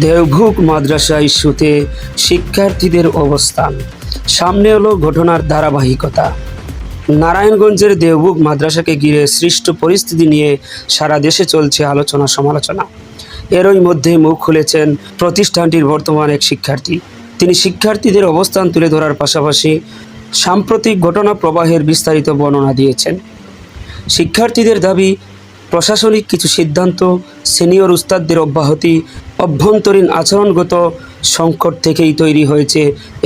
দেওভুগ মাদ্রাসা ইস্যুতে শিক্ষার্থীদের অবস্থান, সামনে এলো ঘটনার ধারাবাহিকতা। নারায়ণগঞ্জের দেওভুগ মাদ্রাসাকে ঘিরে সৃষ্ট পরিস্থিতি নিয়ে সারা দেশে চলছে আলোচনা সমালোচনা। এরই মধ্যে মুখ খুলেছেন প্রতিষ্ঠানটির বর্তমান এক শিক্ষার্থী। তিনি শিক্ষার্থীদের অবস্থান তুলে ধরার পাশাপাশি সাম্প্রতিক ঘটনা প্রবাহের বিস্তারিত বর্ণনা দিয়েছেন। শিক্ষার্থীদের দাবি, প্রশাসনিক কিছু সিদ্ধান্ত, সিনিয়র উস্তাদদের অব্যাহতি, অভ্যন্তরীণ আচরণগত সংকট থেকেই তৈরি হয়েছে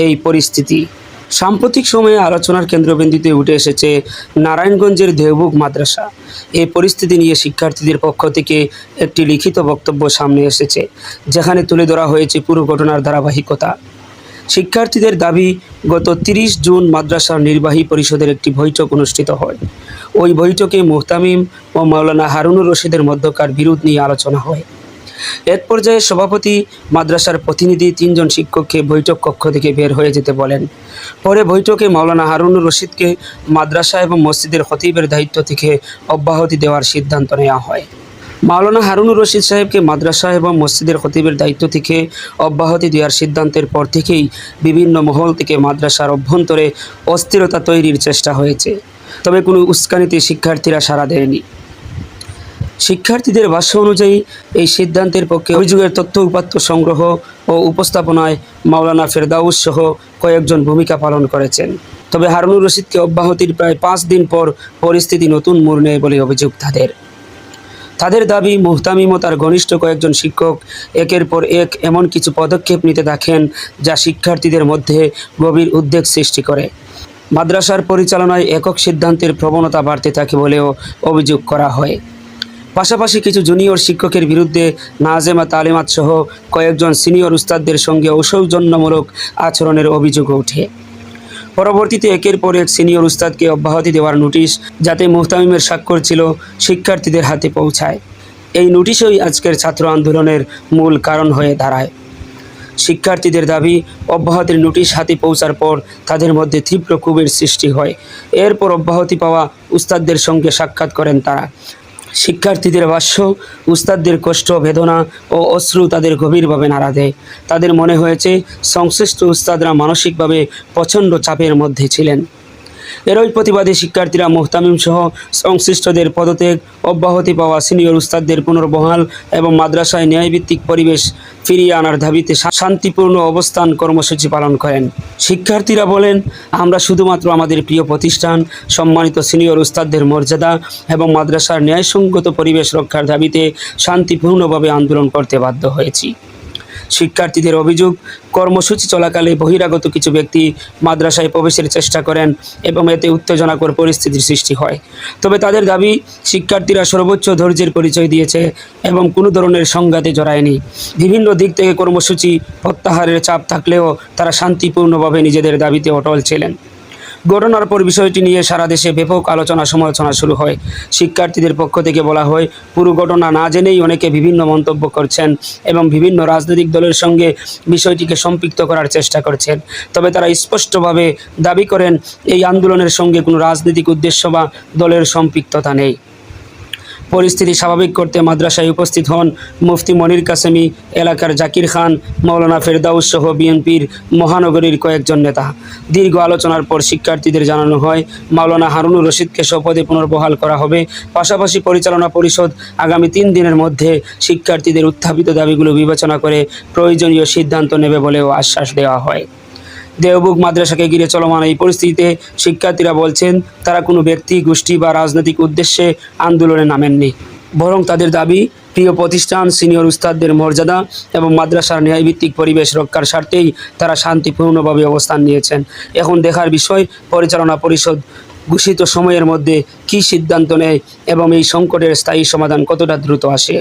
এই পরিস্থিতি। সাম্প্রতিক সময়ে আলোচনার কেন্দ্রবিন্দুতে উঠে এসেছে নারায়ণগঞ্জের দেওভুগ মাদ্রাসা। এই পরিস্থিতি নিয়ে শিক্ষার্থীদের পক্ষ থেকে একটি লিখিত বক্তব্য সামনে এসেছে, যেখানে তুলে ধরা হয়েছে পুরো ঘটনার ধারাবাহিকতা। শিক্ষার্থীদের দাবি, গত 30 জুন মাদ্রাসার নির্বাহী পরিষদের একটি বৈঠক অনুষ্ঠিত হয়। ওই বৈঠকে মুহতামিম ও মাওলানা হারুনুর রশিদের মধ্যকার বিরোধ নিয়ে আলোচনা হয়। এক পর্যায়ে সভাপতি মাদ্রাসার প্রতিনিধি 3 জন শিক্ষককে বৈঠক কক্ষ থেকে বের হয়ে যেতে বলেন। পরে বৈঠকে মাওলানা হারুনুর রশিদকে মাদ্রাসা এবং মসজিদের খতিবের দায়িত্ব থেকে অব্যাহতি দেওয়ার সিদ্ধান্ত নেওয়া হয়। মাওলানা হারুনুর রশিদ সাহেবকে মাদ্রাসা এবং মসজিদের খতিবের দায়িত্ব থেকে অব্যাহতি দেওয়ার সিদ্ধান্তের পর থেকেই বিভিন্ন মহল থেকে মাদ্রাসার অভ্যন্তরে অস্থিরতা তৈরির চেষ্টা হয়েছে, তবে কোনো উস্কানিতে শিক্ষার্থীরা সাড়া দেয়নি। শিক্ষার্থীদের ভাষ্য অনুযায়ী এই সিদ্ধান্তের পক্ষে অভিযোগের তথ্য উপাত্ত সংগ্রহ ও উপস্থাপনায় মাওলানা ফেরদাউস সহ কয়েকজন ভূমিকা পালন করেছেন। তবে হারুনুর রশিদকে অব্যাহতির প্রায় 5 দিন পর পরিস্থিতি নতুন মোড় নেয় বলে অভিযোগ তাদের দাবি, মুহতামিম ও তার ঘনিষ্ঠ কয়েকজন শিক্ষক একের পর এক এমন কিছু পদক্ষেপ নিতে থাকেন যা শিক্ষার্থীদের মধ্যে গভীর উদ্বেগ সৃষ্টি করে। মাদ্রাসার পরিচালনায় একক সিদ্ধান্তের প্রবণতা বাড়তে থাকে বলেও অভিযোগ করা হয়। পাশাপাশি কিছু জুনিয়র শিক্ষকের বিরুদ্ধে নাজেমা তালিমাত সহ কয়েকজন সিনিয়র উস্তাদদের সঙ্গে অসৌজন্যমূলক আচরণের অভিযোগ ওঠে। পরবর্তীতে একের পর এক সিনিয়র উস্তাদকে অব্যাহতি দেওয়ার নোটিশ, যাতে মুহতামিমের স্বাক্ষর ছিল, শিক্ষার্থীদের হাতে পৌঁছায়। এই নোটিশই আজকের ছাত্র আন্দোলনের মূল কারণ হয়ে দাঁড়ায়। শিক্ষার্থীদের দাবি, অব্যাহতির নোটিশ হাতে পৌঁছার পর তাদের মধ্যে তীব্র ক্ষোভের সৃষ্টি হয়। এরপর অব্যাহতি পাওয়া উস্তাদদের সঙ্গে সাক্ষাৎ করেন তারা। শিক্ষার্থীদের ভাষ্য, উস্তাদদের কষ্ট, বেদনা ও অশ্রু তাদের গভীরভাবে নাড়া দেয়। তাদের মনে হয়েছে সংশ্লিষ্ট উস্তাদরা মানসিকভাবে প্রচণ্ড চাপের মধ্যে ছিলেন। এরই প্রতিবাদে শিক্ষার্থীরা মুহতামিম সহ সংশ্লিষ্টদের পদত্যাগ, অব্যাহতি পাওয়া সিনিয়র উস্তাদদের পুনর্বহাল এবং মাদ্রাসায় ন্যায়ভিত্তিক পরিবেশ ফিরিয়ে আনার দাবিতে শান্তিপূর্ণ অবস্থান কর্মসূচি পালন করেন। শিক্ষার্থীরা বলেন, আমরা শুধুমাত্র আমাদের প্রিয় প্রতিষ্ঠান, সম্মানিত সিনিয়র উস্তাদদের মর্যাদা এবং মাদ্রাসার ন্যায়সঙ্গত পরিবেশ রক্ষার দাবিতে শান্তিপূর্ণভাবে আন্দোলন করতে বাধ্য হয়েছি। শিক্ষার্থীদের অভিযোগ, কর্মসূচি চলাকালে বহিরাগত কিছু ব্যক্তি মাদ্রাসায় প্রবেশের চেষ্টা করেন এবং এতে উত্তেজনাকর পরিস্থিতির সৃষ্টি হয়। তবে তাদের দাবি, শিক্ষার্থীরা সর্বোচ্চ ধৈর্যের পরিচয় দিয়েছে এবং কোনো ধরনের সংঘাতে জড়ায়নি। বিভিন্ন দিক থেকে কর্মসূচি প্রত্যাহারের চাপ থাকলেও তারা শান্তিপূর্ণভাবে নিজেদের দাবিতে অটল ছিলেন। ঘটনার পর বিষয়টি নিয়ে সারা দেশে ব্যাপক আলোচনা সমালোচনা শুরু হয়। শিক্ষার্থীদের পক্ষ থেকে বলা হয়, পুরো ঘটনা না জেনেই অনেকে বিভিন্ন মন্তব্য করছেন এবং বিভিন্ন রাজনৈতিক দলের সঙ্গে বিষয়টিকে সম্পৃক্ত করার চেষ্টা করছেন। তবে তারা স্পষ্টভাবে দাবি করেন, এই আন্দোলনের সঙ্গে কোনো রাজনৈতিক উদ্দেশ্য বা দলের সম্পৃক্ততা নেই। পরিস্থিতি স্বাভাবিক করতে মাদ্রাসায় উপস্থিত হন মুফতি মনির কাসেমি, এলাকার জাকির খান, মাওলানা ফেরদাউস সহ বিএনপির মহানগরীর কয়েকজন নেতা। দীর্ঘ আলোচনার পর শিক্ষার্থীদের জানানো হয়, মাওলানা হারুনুর রশিদকে শপথে পুনর্বহাল করা হবে। পাশাপাশি পরিচালনা পরিষদ আগামী 3 দিনের মধ্যে শিক্ষার্থীদের উত্থাপিত দাবিগুলো বিবেচনা করে প্রয়োজনীয় সিদ্ধান্ত নেবে বলেও আশ্বাস দেওয়া হয়। দেওভুগ মাদ্রাসাকে ঘিরে চলমান এই পরিস্থিতিতে শিক্ষার্থীরা বলছেন, তারা কোনো ব্যক্তি, গোষ্ঠী বা রাজনৈতিক উদ্দেশ্যে আন্দোলনে নামেননি, বরং তাদের দাবি, প্রিয় প্রতিষ্ঠান, সিনিয়র উস্তাদদের মর্যাদা এবং মাদ্রাসার ন্যায়ভিত্তিক পরিবেশ রক্ষার স্বার্থেই তারা শান্তিপূর্ণভাবে অবস্থান নিয়েছেন। এখন দেখার বিষয়, পরিচালনা পরিষদ ঘোষিত সময়ের মধ্যে কী সিদ্ধান্ত নেয় এবং এই সংকটের স্থায়ী সমাধান কতটা দ্রুত আসে।